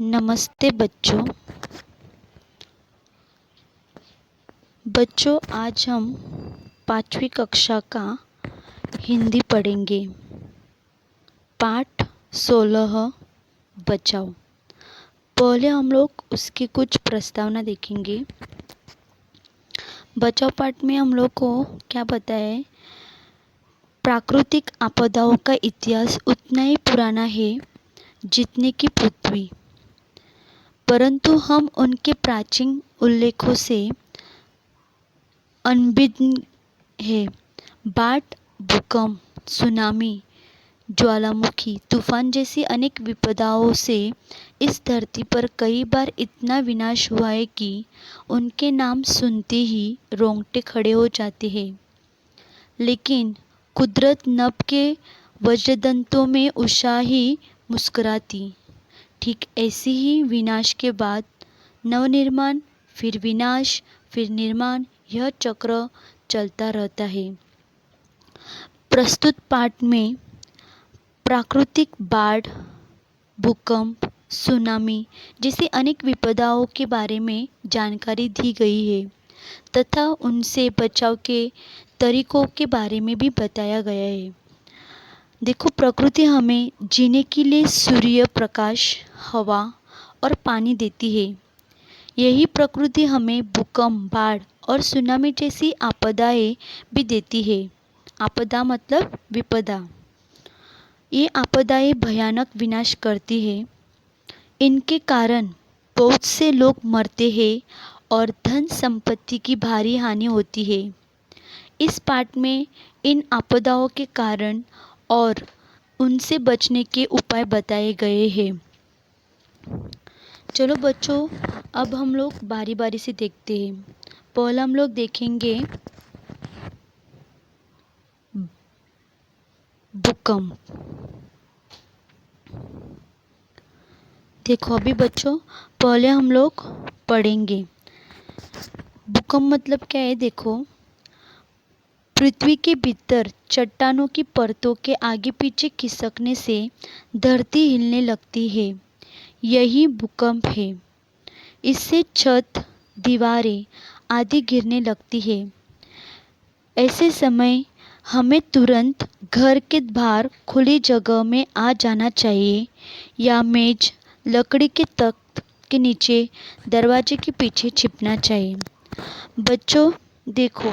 नमस्ते बच्चों। आज हम 5वीं कक्षा का हिंदी पढ़ेंगे। पाठ 16 बचाओ। पहले हम लोग उसकी कुछ प्रस्तावना देखेंगे। बचाओ पाठ में हम लोग को क्या पता है, प्राकृतिक आपदाओं का इतिहास उतना ही पुराना है जितने की पृथ्वी, परंतु हम उनके प्राचीन उल्लेखों से अनभिज्ञ है। बाढ़, भूकंप, सुनामी, ज्वालामुखी, तूफान जैसी अनेक विपदाओं से इस धरती पर कई बार इतना विनाश हुआ है कि उनके नाम सुनते ही रोंगटे खड़े हो जाते हैं। लेकिन कुदरत नभ के वज्रदंतों में उषा ही मुस्कुराती। ठीक ऐसे ही विनाश के बाद नवनिर्माण, फिर विनाश, फिर निर्माण, यह चक्र चलता रहता है। प्रस्तुत पाठ में प्राकृतिक बाढ़, भूकंप, सुनामी जैसी अनेक विपदाओं के बारे में जानकारी दी गई है तथा उनसे बचाव के तरीकों के बारे में भी बताया गया है। देखो, प्रकृति हमें जीने के लिए सूर्य प्रकाश, हवा और पानी देती है। यही प्रकृति हमें भूकंप, बाढ़ और सुनामी जैसी आपदाएं भी देती है। आपदा मतलब विपदा। ये आपदाएं भयानक विनाश करती है। इनके कारण बहुत से लोग मरते हैं और धन संपत्ति की भारी हानि होती है। इस पाठ में इन आपदाओं के कारण और उनसे बचने के उपाय बताए गए हैं। चलो बच्चों, अब हम लोग बारी बारी से देखते हैं। पहला हम लोग देखेंगे भूकंप। देखो अभी बच्चों, पहले हम लोग पढ़ेंगे भूकंप मतलब क्या है। देखो, पृथ्वी के भीतर चट्टानों की परतों के आगे पीछे खिसकने से धरती हिलने लगती है, यही भूकंप है। इससे छत, दीवारें आदि गिरने लगती है। ऐसे समय हमें तुरंत घर के बाहर खुली जगह में आ जाना चाहिए या मेज, लकड़ी के तख्त के नीचे, दरवाजे के पीछे छिपना चाहिए। बच्चों देखो,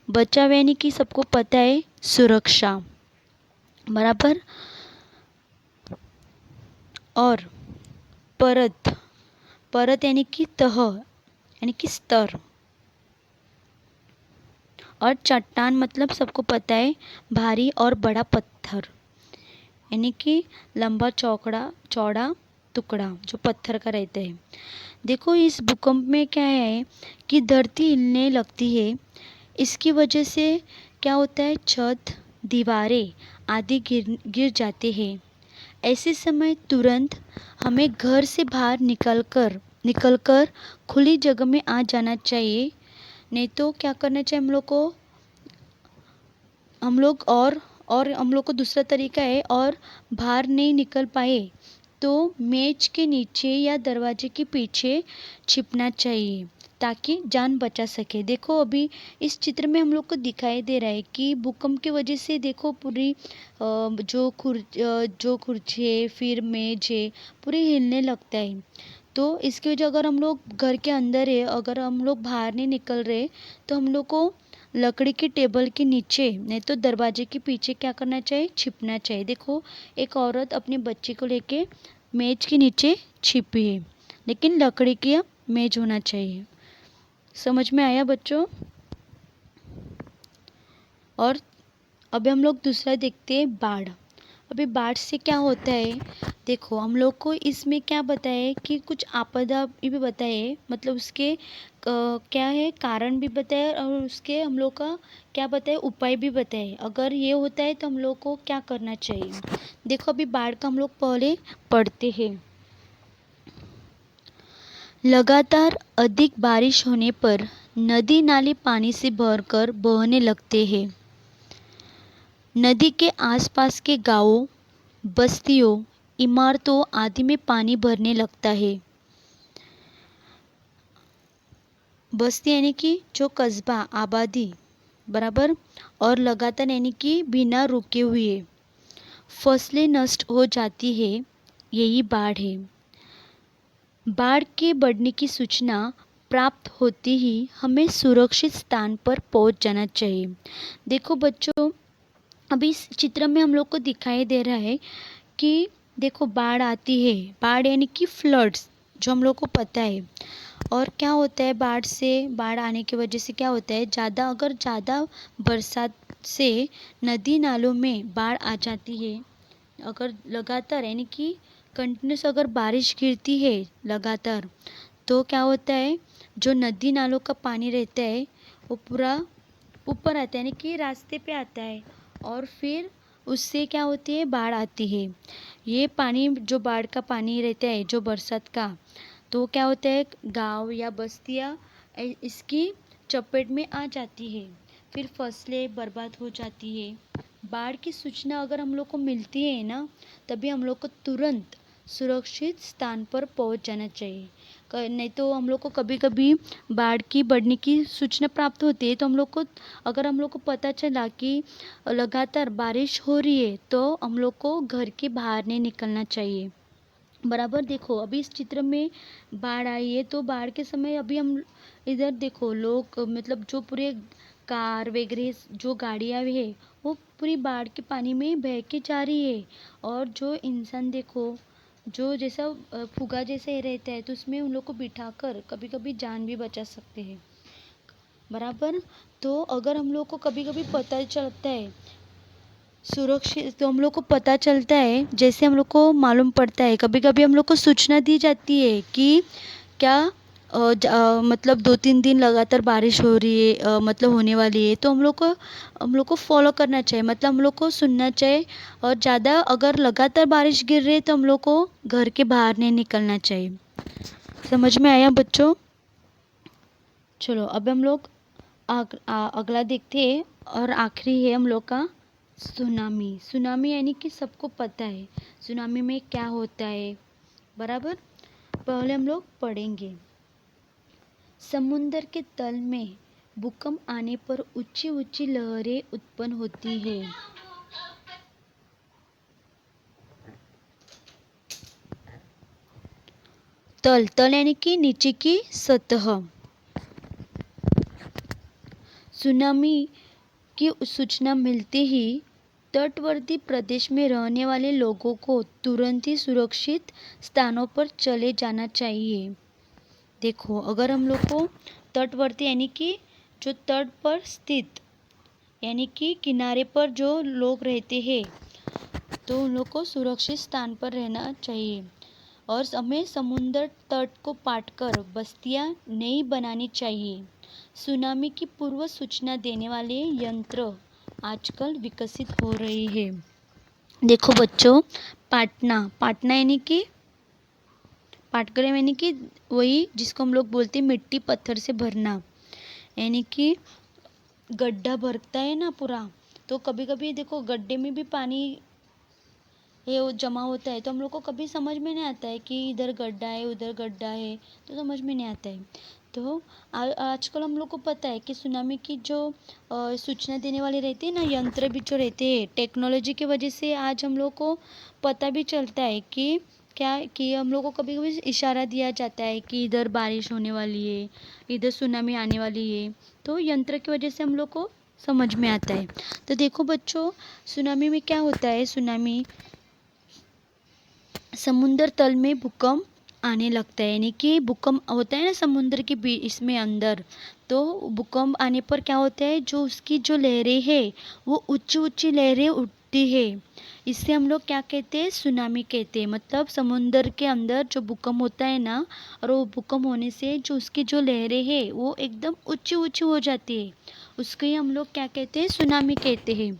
बचाव यानी कि सबको पता है सुरक्षा, बराबर। और परत यानी कि तह यानी कि स्तर। और चट्टान मतलब सबको पता है भारी और बड़ा पत्थर, यानी कि लंबा चौड़ा टुकड़ा जो पत्थर का रहता है। देखो, इस भूकंप में क्या है कि धरती हिलने लगती है। इसकी वजह से क्या होता है, छत, दीवारें आदि गिर जाते हैं। ऐसे समय तुरंत हमें घर से बाहर निकलकर खुली जगह में आ जाना चाहिए। नहीं तो क्या करना चाहिए हम लोग को, हम लोग को दूसरा तरीका है, और बाहर नहीं निकल पाए तो मेज के नीचे या दरवाजे के पीछे छिपना चाहिए ताकि जान बचा सके। देखो अभी इस चित्र में हम लोग को दिखाई दे रहा है कि भूकंप की वजह से देखो पूरी जो कुर्सी है, फिर मेज है, पूरी हिलने लगता है। तो इसकी वजह, अगर हम लोग घर के अंदर है, अगर हम लोग बाहर नहीं निकल रहे, तो हम लोग को लकड़ी के टेबल के नीचे नहीं तो दरवाजे के पीछे क्या करना चाहिए, छिपना चाहिए। देखो, एक औरत अपने बच्चे को लेके मेज के नीचे छिपी है, लेकिन लकड़ी की मेज होना चाहिए। समझ में आया बच्चों? और अभी हम लोग दूसरा देखते हैं बाढ़। अभी बाढ़ से क्या होता है, देखो हम लोग को इसमें क्या बताया कि कुछ आपदा भी बताए, मतलब उसके क्या है कारण भी बताए, और उसके हम लोग का क्या बताए, उपाय भी बताए। अगर ये होता है तो हम लोग को क्या करना चाहिए। देखो अभी बाढ़ का हम लोग पहले पढ़ते हैं। लगातार अधिक बारिश होने पर नदी नाले पानी से भरकर बहने लगते हैं। नदी के आसपास के गांवों, बस्तियों इमारतों आदि में पानी भरने लगता है। बस्ती यानी कि जो कस्बा आबादी बराबर, और लगातार यानी कि बिना रुके हुए फसलें नष्ट हो जाती है, यही बाढ़ है। बाढ़ के बढ़ने की सूचना प्राप्त होते ही हमें सुरक्षित स्थान पर पहुंच जाना चाहिए। देखो बच्चों, अभी इस चित्र में हम लोग को दिखाई दे रहा है कि देखो बाढ़ आती है। बाढ़ यानी कि फ्लड्स, जो हम लोग को पता है। और क्या होता है बाढ़ आने की वजह से क्या होता है, अगर ज़्यादा बरसात से नदी नालों में बाढ़ आ जाती है, अगर लगातार यानी कि कंटिन्यूस अगर बारिश गिरती है लगातार, तो क्या होता है, जो नदी नालों का पानी रहता है वो पूरा ऊपर आता है, यानी कि रास्ते पे आता है, और फिर उससे क्या होती है, बाढ़ आती है। ये पानी जो बाढ़ का पानी रहता है जो बरसात का, तो क्या होता है, गांव या बस्तियां इसकी चपेट में आ जाती है, फिर फसलें बर्बाद हो जाती है। बाढ़ की सूचना अगर हम लोग को मिलती है ना, तभी हम लोग को तुरंत सुरक्षित स्थान पर पहुंच जाना चाहिए। नहीं तो हम लोग को कभी कभी बाढ़ की बढ़ने की सूचना प्राप्त होती है, तो अगर हम लोग को पता चला कि लगातार बारिश हो रही है, तो हम लोग को घर के बाहर नहीं निकलना चाहिए। बराबर, देखो अभी इस चित्र में बाढ़ आई है, तो बाढ़ के समय अभी हम इधर देखो लोग, मतलब जो पूरे कार वगैरह जो गाड़ियाँ है वो पूरी बाढ़ के पानी में बह के जा रही है। और जो इंसान देखो, जो जैसा फुगा जैसे रहता है, तो उसमें उन लोग को बिठाकर कभी कभी जान भी बचा सकते हैं। बराबर, तो अगर हम लोग को कभी कभी पता चलता है सुरक्षित, तो हम लोग को पता चलता है, जैसे हम लोग को मालूम पड़ता है, कभी कभी हम लोग को सूचना दी जाती है कि क्या मतलब 2-3 दिन लगातार बारिश हो रही है, मतलब होने वाली है, तो हम लोग को फॉलो करना चाहिए, मतलब हम लोग को सुनना चाहिए। और ज़्यादा अगर लगातार बारिश गिर रही है, तो हम लोग को घर के बाहर नहीं निकलना चाहिए। समझ में आया बच्चों? चलो अब हम लोग अगला देखते हैं, और आखिरी है हम लोग का सुनामी। सुनामी यानी कि सबको पता है सुनामी में क्या होता है, बराबर। पहले हम लोग पढ़ेंगे। समुद्र के तल में भूकंप आने पर ऊंची ऊंची लहरें उत्पन्न होती है। तल तल यानी कि नीचे की सतह। सुनामी की सूचना मिलते ही तटवर्ती प्रदेश में रहने वाले लोगों को तुरंत ही सुरक्षित स्थानों पर चले जाना चाहिए। देखो अगर हम लोग को तटवर्ती यानी कि जो तट पर स्थित, यानी कि किनारे पर जो लोग रहते हैं, तो उन लोग को सुरक्षित स्थान पर रहना चाहिए। और हमें समुद्र तट को पाटकर बस्तियां नहीं बनानी चाहिए। सुनामी की पूर्व सूचना देने वाले यंत्र आजकल विकसित हो रहे हैं। देखो बच्चों, पाटना यानी कि पाटकर यानी कि वही जिसको हम लोग बोलते हैं मिट्टी पत्थर से भरना, यानी कि गड्ढा भरता है ना पूरा, तो कभी कभी देखो गड्ढे में भी पानी ये वो जमा होता है, तो हम लोग को कभी समझ में नहीं आता है कि इधर गड्ढा है उधर गड्ढा है, तो समझ में नहीं आता है। तो आजकल हम लोग को पता है कि सुनामी की जो सूचना देने वाले रहते हैं ना, यंत्र भी जो रहते हैं, टेक्नोलॉजी की वजह से आज हम लोग को पता भी चलता है कि क्या कि हम लोग को कभी कभी इशारा दिया जाता है कि इधर बारिश होने वाली है, इधर सुनामी आने वाली है, तो यंत्र की वजह से हम लोग को समझ में आता है। तो देखो बच्चों, सुनामी में क्या होता है, सुनामी समुद्र तल में भूकंप आने लगता है, यानी कि भूकंप होता है ना समुद्र के बीच इसमें अंदर, तो भूकंप आने पर क्या होता है, जो उसकी जो लहरें हैं वो ऊंची ऊंची लहरें उठती है, इससे हम लोग क्या कहते हैं, सुनामी कहते हैं। मतलब समुद्र के अंदर जो भूकंप होता है ना, और वो भूकंप होने से जो उसकी जो लहरें हैं वो एकदम ऊंची ऊंची हो जाती है, उसको ही हम लोग क्या कहते हैं, सुनामी कहते हैं।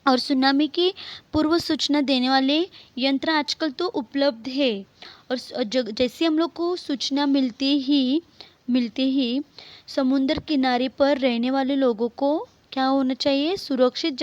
और सुनामी की पूर्व सूचना देने वाले यंत्र आजकल तो उपलब्ध है। और जैसे हम लोग को सूचना मिलते ही समुद्र किनारे पर रहने वाले लोगों को क्या होना चाहिए, सुरक्षित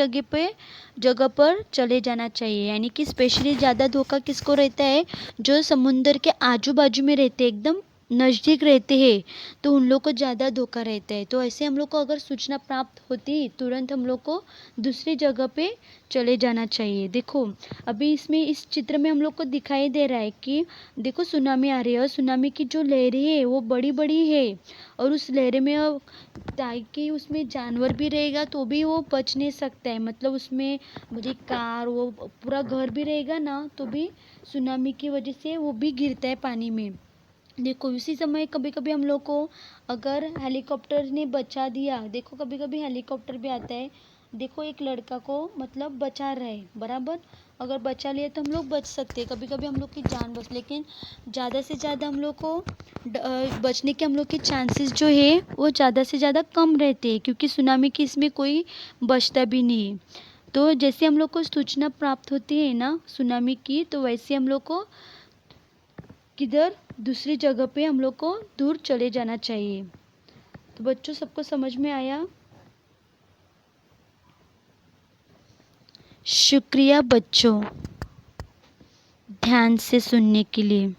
जगह पर चले जाना चाहिए। यानी कि स्पेशली ज़्यादा धोखा किसको रहता है, जो समुंदर के आजू बाजू में रहते हैं, एकदम नज़दीक रहते हैं, तो उन लोग को ज़्यादा धोखा रहता है। तो ऐसे हम लोग को अगर सूचना प्राप्त होती, तुरंत हम लोग को दूसरी जगह पे चले जाना चाहिए। देखो अभी इसमें इस चित्र में हम लोग को दिखाई दे रहा है कि देखो सुनामी आ रही है, और सुनामी की जो लहरें है वो बड़ी बड़ी है, और उस लहरें में अब ताकि उसमें जानवर भी रहेगा तो भी वो बच नहीं सकता है। मतलब उसमें मुझे कार, वो पूरा घर भी रहेगा ना, तो भी सुनामी की वजह से वो भी गिरता है पानी में। देखो उसी समय कभी कभी हम लोग को अगर हेलीकॉप्टर ने बचा दिया, देखो कभी कभी हेलीकॉप्टर भी आता है, देखो एक लड़का को मतलब बचा रहे बराबर, अगर बचा लिया तो हम लोग बच सकते हैं, कभी कभी हम लोग की जान बच, लेकिन ज़्यादा से ज़्यादा हम लोग को बचने के हम लोग के चांसेस जो है वो ज़्यादा से ज़्यादा कम रहते हैं, क्योंकि सुनामी की इसमें कोई बचता भी नहीं है। तो जैसे हम लोग को सूचना प्राप्त होती है ना सुनामी की, तो वैसे हम लोग को किधर दूसरी जगह पे हम लोग को दूर चले जाना चाहिए। तो बच्चों सबको समझ में आया? शुक्रिया बच्चों ध्यान से सुनने के लिए।